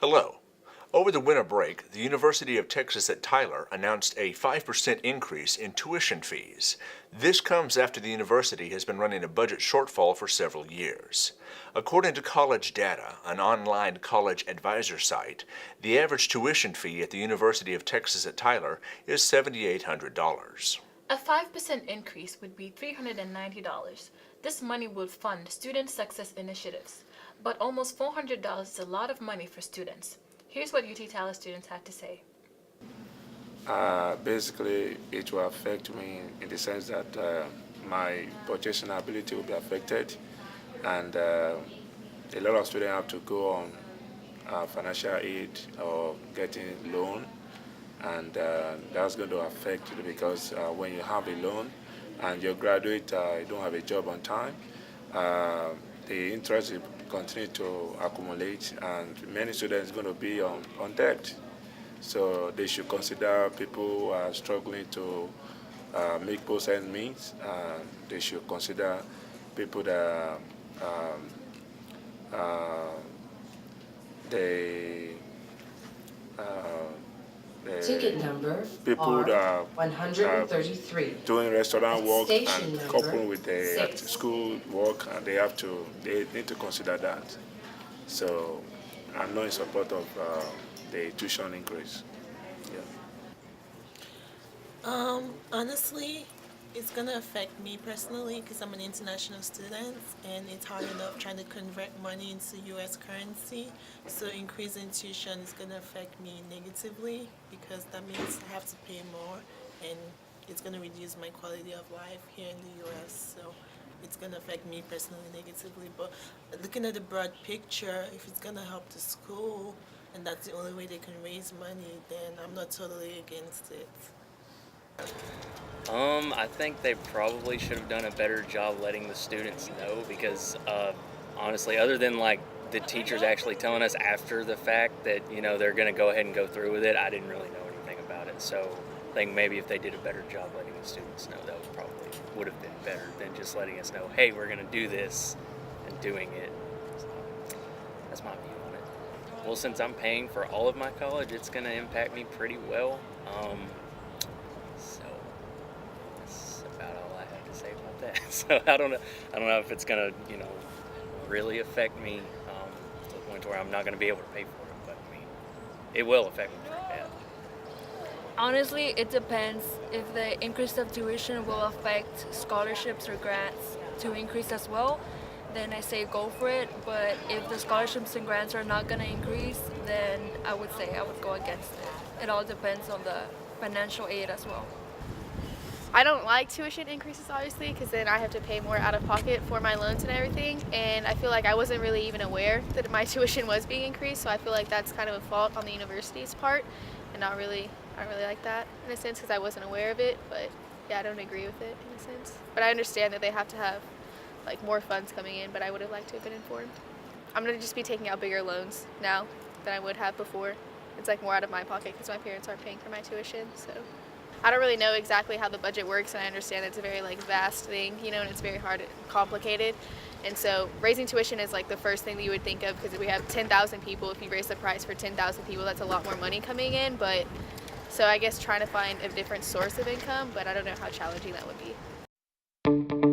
Hello. Over the winter break, the University of Texas at Tyler announced a 5% increase in tuition fees. This comes after the university has been running a budget shortfall for several years. According to College Data, an online college advisor site, the average tuition fee at the University of Texas at Tyler is $7,800. A 5% increase would be $390. This money will fund student success initiatives, but almost $400 is a lot of money for students. Here's what UT Tyler students had to say. Basically, it will affect me in the sense that my purchasing ability will be affected, and a lot of students have to go on financial aid or getting loan, and that's going to affect you because when you have a loan and you graduate, you don't have a job on time, the interest will continue to accumulate, and many students are going to be on debt. So they should consider people who are struggling to make both ends meet. They should consider people that they Ticket number people that 133. doing restaurant work Station and number coupled with the 6. school work, and they need to consider that. So I'm not in support of the tuition increase. Yeah. Honestly, it's gonna affect me personally because I'm an international student and it's hard enough trying to convert money into US currency. So increasing tuition is gonna affect me negatively because that means I have to pay more and it's gonna reduce my quality of life here in the US. So it's gonna affect me personally negatively. But looking at the broad picture, if it's gonna help the school and that's the only way they can raise money, then I'm not totally against it. I think they probably should have done a better job letting the students know because honestly, other than like the teachers actually telling us after the fact that, you know, they're going to go ahead and go through with it, I didn't really know anything about it. So I think maybe if they did a better job letting the students know, that would have been better than just letting us know, hey, we're going to do this and doing it. So that's my view on it. Well, since I'm paying for all of my college, it's going to impact me pretty well. So that's about all I have to say about that. So I don't know if it's gonna, really affect me to the point where I'm not gonna be able to pay for it. But I mean, it will affect me pretty bad. Honestly, it depends. If the increase of tuition will affect scholarships or grants to increase as well, then I say go for it. But if the scholarships and grants are not gonna increase, then I would say I would go against it. It all depends on the financial aid as well. I don't like tuition increases, obviously, because then I have to pay more out of pocket for my loans and everything, and I feel like I wasn't really even aware that my tuition was being increased, so I feel like that's kind of a fault on the university's part, and I don't really like that in a sense because I wasn't aware of it. But yeah, I don't agree with it in a sense. But I understand that they have to have like more funds coming in, but I would have liked to have been informed. I'm gonna just be taking out bigger loans now than I would have before. It's like more out of my pocket because my parents aren't paying for my tuition, so. I don't really know exactly how the budget works, and I understand it's a very vast thing, and it's very hard and complicated. And so raising tuition is like the first thing that you would think of because we have 10,000 people. If you raise the price for 10,000 people, that's a lot more money coming in. But so I guess trying to find a different source of income, but I don't know how challenging that would be.